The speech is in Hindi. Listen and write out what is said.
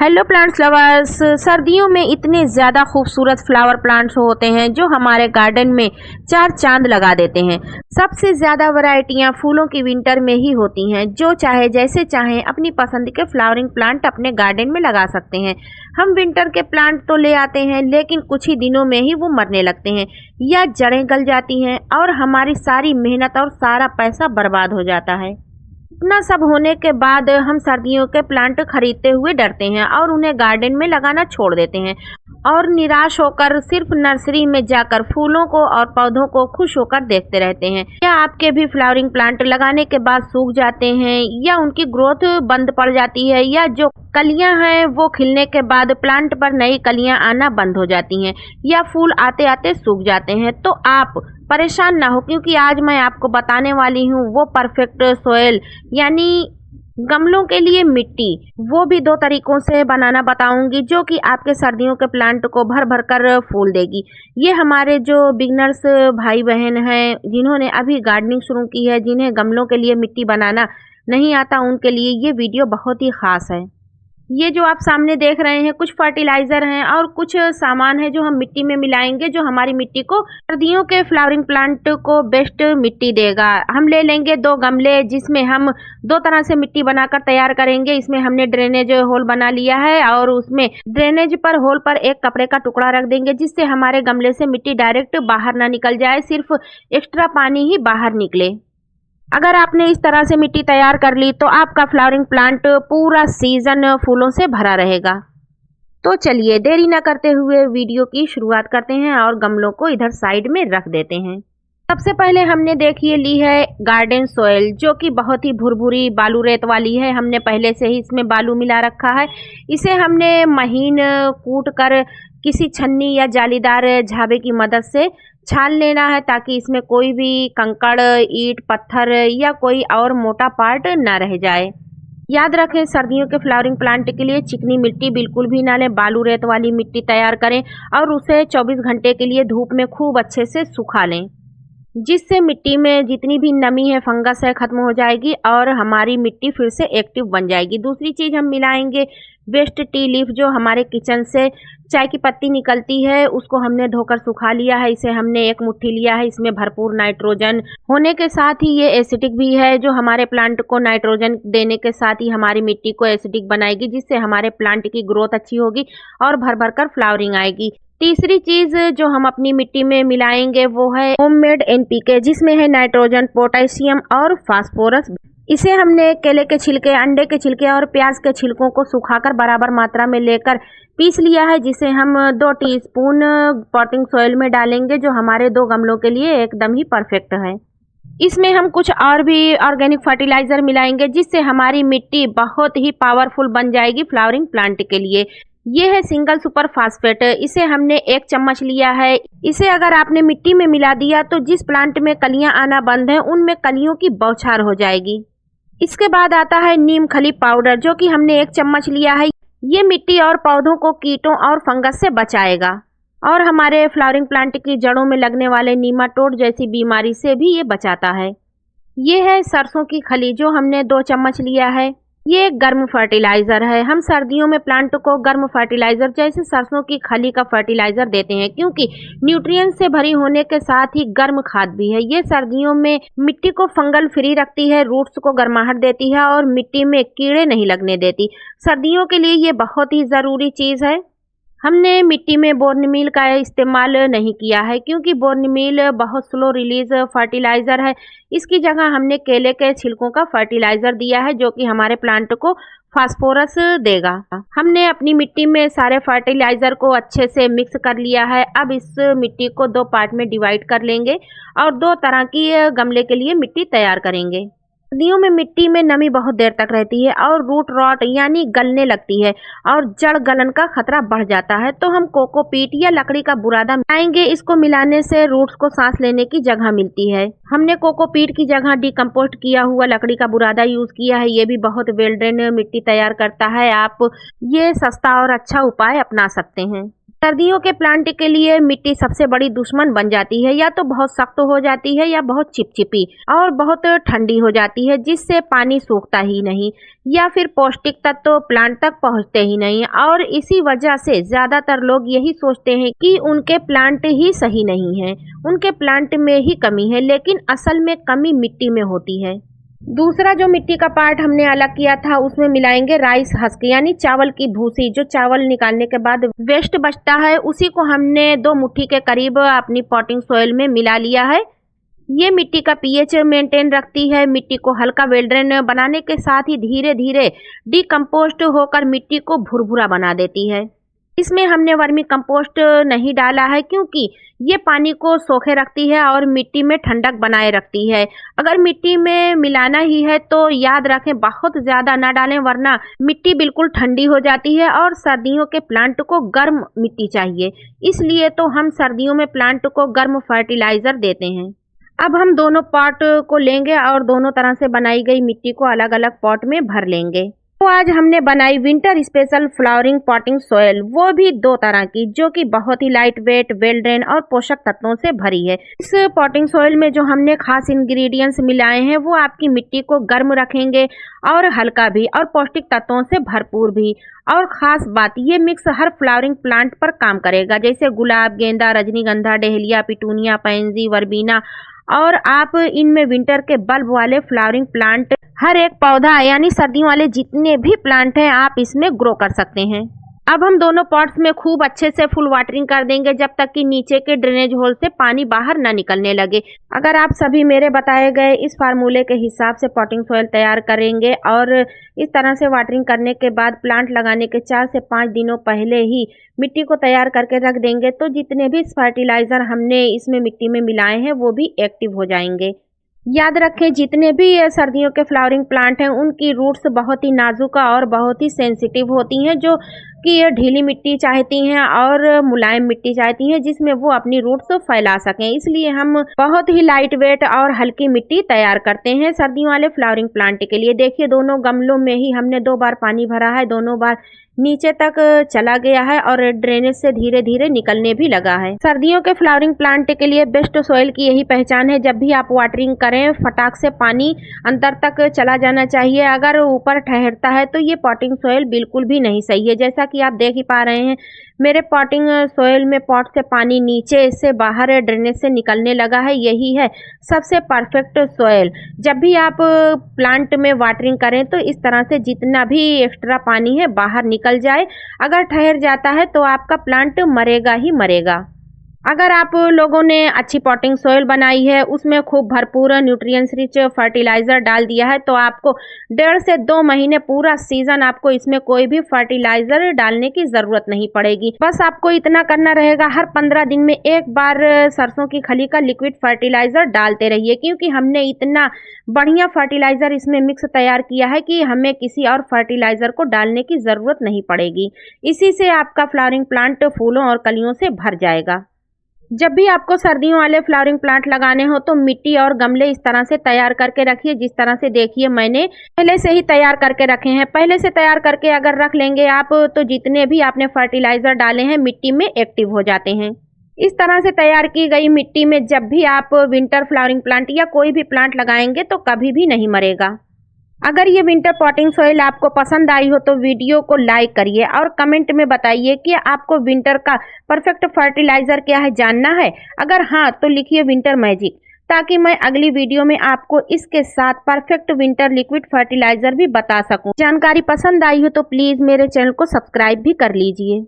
Hello plants lovers. सर्दियों में इतने ज़्यादा खूबसूरत फ्लावर प्लांट्स होते हैं जो हमारे गार्डन में चार चांद लगा देते हैं। सबसे ज़्यादा वैरायटियां फूलों की विंटर में ही होती हैं। जो चाहे जैसे चाहें अपनी पसंद के फ्लावरिंग प्लांट अपने गार्डन में लगा सकते हैं। हम विंटर के प्लांट तो ले आते हैं लेकिन कुछ ही दिनों में ही वो मरने लगते हैं या जड़ें गल जाती हैं और हमारी सारी मेहनत और सारा पैसा बर्बाद हो जाता है। इतना सब होने के बाद हम सर्दियों के प्लांट खरीदते हुए डरते हैं और उन्हें गार्डन में लगाना छोड़ देते हैं और निराश होकर सिर्फ नर्सरी में जाकर फूलों को और पौधों को खुश होकर देखते रहते हैं। क्या आपके भी फ्लावरिंग प्लांट लगाने के बाद सूख जाते हैं या उनकी ग्रोथ बंद पड़ जाती है या जो कलियां हैं वो खिलने के बाद प्लांट पर नई कलियां आना बंद हो जाती हैं या फूल आते आते सूख जाते हैं? तो आप परेशान ना हो क्योंकि आज मैं आपको बताने वाली हूँ वो परफेक्ट सोयल यानी गमलों के लिए मिट्टी, वो भी दो तरीकों से बनाना बताऊंगी जो कि आपके सर्दियों के प्लांट को भर भर कर फूल देगी। ये हमारे जो बिगनर्स भाई बहन हैं जिन्होंने अभी गार्डनिंग शुरू की है, जिन्हें गमलों के लिए मिट्टी बनाना नहीं आता, उनके लिए ये वीडियो बहुत ही खास है। ये जो आप सामने देख रहे हैं कुछ फर्टिलाइज़र हैं और कुछ सामान है जो हम मिट्टी में मिलाएंगे जो हमारी मिट्टी को सर्दियों के फ्लावरिंग प्लांट को बेस्ट मिट्टी देगा। हम ले लेंगे दो गमले जिसमें हम दो तरह से मिट्टी बनाकर तैयार करेंगे। इसमें हमने ड्रेनेज होल बना लिया है और उसमें ड्रेनेज पर होल पर एक कपड़े का टुकड़ा रख देंगे जिससे हमारे गमले से मिट्टी डायरेक्ट बाहर ना निकल जाए, सिर्फ एक्स्ट्रा पानी ही बाहर निकले। अगर आपने इस तरह से मिट्टी तैयार कर ली तो आपका फ्लावरिंग प्लांट पूरा सीजन फूलों से भरा रहेगा। तो चलिए देरी न करते हुए वीडियो की शुरुआत करते हैं और गमलों को इधर साइड में रख देते हैं। सबसे पहले हमने देखिए ली है गार्डन सोयल जो कि बहुत ही भुरभुरी बालू रेत वाली है। हमने पहले से ही इसमें बालू मिला रखा है। इसे हमने महीन कूट कर किसी छन्नी या जालीदार झावे की मदद से छान लेना है ताकि इसमें कोई भी कंकड़, ईंट, पत्थर या कोई और मोटा पार्ट ना रह जाए। याद रखें सर्दियों के फ्लावरिंग प्लांट के लिए चिकनी मिट्टी बिल्कुल भी ना लें, बालू रेत वाली मिट्टी तैयार करें और उसे 24 घंटे के लिए धूप में खूब अच्छे से सुखा लें, जिससे मिट्टी में जितनी भी नमी है, फंगस है, खत्म हो जाएगी और हमारी मिट्टी फिर से एक्टिव बन जाएगी। दूसरी चीज़ हम मिलाएंगे वेस्ट टी लीफ जो हमारे किचन से चाय की पत्ती निकलती है, उसको हमने धोकर सुखा लिया है। इसे हमने एक मुट्ठी लिया है। इसमें भरपूर नाइट्रोजन होने के साथ ही ये एसिडिक भी है जो हमारे प्लांट को नाइट्रोजन देने के साथ ही हमारी मिट्टी को एसिडिक बनाएगी, जिससे हमारे प्लांट की ग्रोथ अच्छी होगी और भर भर कर फ्लावरिंग आएगी। तीसरी चीज जो हम अपनी मिट्टी में मिलाएंगे वो है होममेड एनपीके जिसमें है नाइट्रोजन, पोटेशियम और फास्फोरस। इसे हमने केले के छिलके, अंडे के छिलके और प्याज के छिलकों को सुखाकर बराबर मात्रा में लेकर पीस लिया है, जिसे हम 2 टीस्पून पॉटिंग सॉइल में डालेंगे जो हमारे 2 गमलों के लिए एकदम ही परफेक्ट है। इसमें हम कुछ और भी ऑर्गेनिक फर्टिलाइजर मिलाएंगे जिससे हमारी मिट्टी बहुत ही पावरफुल बन जाएगी फ्लावरिंग प्लांट के लिए। ये है सिंगल सुपर फास्फेट। इसे हमने 1 चम्मच लिया है। इसे अगर आपने मिट्टी में मिला दिया तो जिस प्लांट में कलियां आना बंद है उनमें कलियों की बौछार हो जाएगी। इसके बाद आता है नीम खली पाउडर जो कि हमने 1 चम्मच लिया है। ये मिट्टी और पौधों को कीटों और फंगस से बचाएगा और हमारे फ्लावरिंग प्लांट की जड़ों में लगने वाले नीमाटोड जैसी बीमारी से भी ये बचाता है। ये है सरसों की खली जो हमने 2 चम्मच लिया है। ये एक गर्म फर्टिलाइजर है। हम सर्दियों में प्लांट को गर्म फर्टिलाइजर जैसे सरसों की खली का फर्टिलाइजर देते हैं क्योंकि न्यूट्रिएंट्स से भरी होने के साथ ही गर्म खाद भी है। ये सर्दियों में मिट्टी को फंगल फ्री रखती है, रूट्स को गर्माहट देती है और मिट्टी में कीड़े नहीं लगने देती। सर्दियों के लिए ये बहुत ही ज़रूरी चीज़ है। हमने मिट्टी में बोर्नमील का इस्तेमाल नहीं किया है क्योंकि बोर्नमील बहुत स्लो रिलीज फर्टिलाइज़र है। इसकी जगह हमने केले के छिलकों का फर्टिलाइज़र दिया है जो कि हमारे प्लांट को फास्फोरस देगा। हमने अपनी मिट्टी में सारे फर्टिलाइज़र को अच्छे से मिक्स कर लिया है। अब इस मिट्टी को 2 पार्ट में डिवाइड कर लेंगे और 2 तरह की गमले के लिए मिट्टी तैयार करेंगे। सर्दियों में मिट्टी में नमी बहुत देर तक रहती है और रूट रॉट यानी गलने लगती है और जड़ गलन का खतरा बढ़ जाता है, तो हम कोकोपीट या लकड़ी का बुरादा मिलाएंगे। इसको मिलाने से रूट्स को सांस लेने की जगह मिलती है। हमने कोकोपीट की जगह डिकम्पोस्ट किया हुआ लकड़ी का बुरादा यूज किया है। ये भी बहुत वेल ड्रेन मिट्टी तैयार करता है। आप ये सस्ता और अच्छा उपाय अपना सकते हैं। सर्दियों के प्लांट के लिए मिट्टी सबसे बड़ी दुश्मन बन जाती है। या तो बहुत सख्त हो जाती है या बहुत चिपचिपी और बहुत ठंडी हो जाती है, जिससे पानी सूखता ही नहीं या फिर पौष्टिक तत्व प्लांट तक पहुंचते ही नहीं। और इसी वजह से ज्यादातर लोग यही सोचते हैं कि उनके प्लांट ही सही नहीं है, उनके प्लांट में ही कमी है, लेकिन असल में कमी मिट्टी में होती है। दूसरा जो मिट्टी का पार्ट हमने अलग किया था, उसमें मिलाएंगे राइस हस्क यानी चावल की भूसी। जो चावल निकालने के बाद वेस्ट बचता है, उसी को हमने 2 मुट्ठी के करीब अपनी पॉटिंग सॉइल में मिला लिया है। ये मिट्टी का पीएच मेंटेन रखती है, मिट्टी को हल्का वेल ड्रेन बनाने के साथ ही धीरे धीरे डिकम्पोस्ट होकर मिट्टी को भुरभुरा बना देती है। इसमें हमने वर्मी कंपोस्ट नहीं डाला है, क्योंकि ये पानी को सोखे रखती है और मिट्टी में ठंडक बनाए रखती है। अगर मिट्टी में मिलाना ही है तो याद रखें बहुत ज़्यादा ना डालें, वरना मिट्टी बिल्कुल ठंडी हो जाती है और सर्दियों के प्लांट को गर्म मिट्टी चाहिए। इसलिए तो हम सर्दियों में प्लांट को गर्म फर्टिलाइज़र देते हैं। अब हम दोनों पॉट को लेंगे और दोनों तरह से बनाई गई मिट्टी को अलग अलग पॉट में भर लेंगे। तो आज हमने बनाई winter special flowering potting soil, वो भी 2 तरह की, जो कि बहुत ही लाइट वेट, वेल ड्रेन और पोषक तत्वों से भरी है। इस पॉटिंग सॉइल में जो हमने खास इंग्रेडिएंट्स मिलाए हैं, वो आपकी मिट्टी को गर्म रखेंगे और हल्का भी और पौष्टिक तत्वों से भरपूर भी। और ख़ास बात, ये मिक्स हर फ्लावरिंग प्लांट पर काम करेगा, जैसे गुलाब, गेंदा, रजनीगंधा, डहेलिया, पिटूनिया, पैंजी, वर्बीना। और आप इनमें विंटर के बल्ब वाले फ्लावरिंग प्लांट, हर एक पौधा यानी सर्दियों वाले जितने भी प्लांट हैं, आप इसमें ग्रो कर सकते हैं। अब हम दोनों पॉट्स में खूब अच्छे से फुल वाटरिंग कर देंगे, जब तक कि नीचे के ड्रेनेज होल से पानी बाहर ना निकलने लगे। अगर आप सभी मेरे बताए गए इस फार्मूले के हिसाब से पॉटिंग सॉइल तैयार करेंगे और इस तरह से वाटरिंग करने के बाद प्लांट लगाने के 4 से 5 दिनों पहले ही मिट्टी को तैयार करके रख देंगे, तो जितने भी फर्टिलाइज़र हमने इसमें मिट्टी में मिलाए हैं, वो भी एक्टिव हो जाएंगे। याद रखें, जितने भी सर्दियों के फ्लावरिंग प्लांट हैं, उनकी रूट्स बहुत ही नाजुक और बहुत ही सेंसिटिव होती हैं, जो कि ये ढीली मिट्टी चाहती हैं और मुलायम मिट्टी चाहती हैं, जिसमें वो अपनी रूट्स फैला सकें। इसलिए हम बहुत ही लाइट वेट और हल्की मिट्टी तैयार करते हैं सर्दियों वाले फ्लावरिंग प्लांट के लिए। देखिए, दोनों गमलों में ही हमने 2 बार पानी भरा है, दोनों बार नीचे तक चला गया है और ड्रेनेज से धीरे धीरे निकलने भी लगा है। सर्दियों के फ्लावरिंग प्लांट के लिए बेस्ट सॉइल की यही पहचान है, जब भी आप वाटरिंग करें, फटाक से पानी अंदर तक चला जाना चाहिए। अगर ऊपर ठहरता है तो ये पॉटिंग सॉइल बिल्कुल भी नहीं सही है। जैसा कि आप देख ही पा रहे हैं, मेरे पॉटिंग सॉइल में पॉट से पानी नीचे से बाहर ड्रेनेज से निकलने लगा है। यही है सबसे परफेक्ट सॉइल। जब भी आप प्लांट में वाटरिंग करें तो इस तरह से जितना भी एक्स्ट्रा पानी है बाहर निकल जाए। अगर ठहर जाता है तो आपका प्लांट मरेगा ही मरेगा। अगर आप लोगों ने अच्छी पॉटिंग सॉइल बनाई है, उसमें खूब भरपूर न्यूट्रिएंट्स रिच फर्टिलाइज़र डाल दिया है, तो आपको 1.5 से 2 महीने पूरा सीजन आपको इसमें कोई भी फर्टिलाइज़र डालने की ज़रूरत नहीं पड़ेगी। बस आपको इतना करना रहेगा, हर 15 दिन में 1 बार सरसों की खली का लिक्विड फर्टिलाइज़र डालते रहिए, क्योंकि हमने इतना बढ़िया फर्टिलाइज़र इसमें मिक्स तैयार किया है कि हमें किसी और फर्टिलाइज़र को डालने की ज़रूरत नहीं पड़ेगी। इसी से आपका फ्लावरिंग प्लांट फूलों और कलियों से भर जाएगा। जब भी आपको सर्दियों वाले फ्लावरिंग प्लांट लगाने हो तो मिट्टी और गमले इस तरह से तैयार करके रखिए, जिस तरह से देखिए मैंने पहले से ही तैयार करके रखे हैं। पहले से तैयार करके अगर रख लेंगे आप, तो जितने भी आपने फर्टिलाइज़र डाले हैं मिट्टी में एक्टिव हो जाते हैं। इस तरह से तैयार की गई मिट्टी में जब भी आप विंटर फ्लावरिंग प्लांट या कोई भी प्लांट लगाएंगे तो कभी भी नहीं मरेगा। अगर ये विंटर पॉटिंग सॉइल आपको पसंद आई हो तो वीडियो को लाइक करिए और कमेंट में बताइए कि आपको विंटर का परफेक्ट फर्टिलाइज़र क्या है, जानना है। अगर हाँ तो लिखिए विंटर मैजिक, ताकि मैं अगली वीडियो में आपको इसके साथ परफेक्ट विंटर लिक्विड फर्टिलाइज़र भी बता सकूं। जानकारी पसंद आई हो तो प्लीज़ मेरे चैनल को सब्सक्राइब भी कर लीजिए।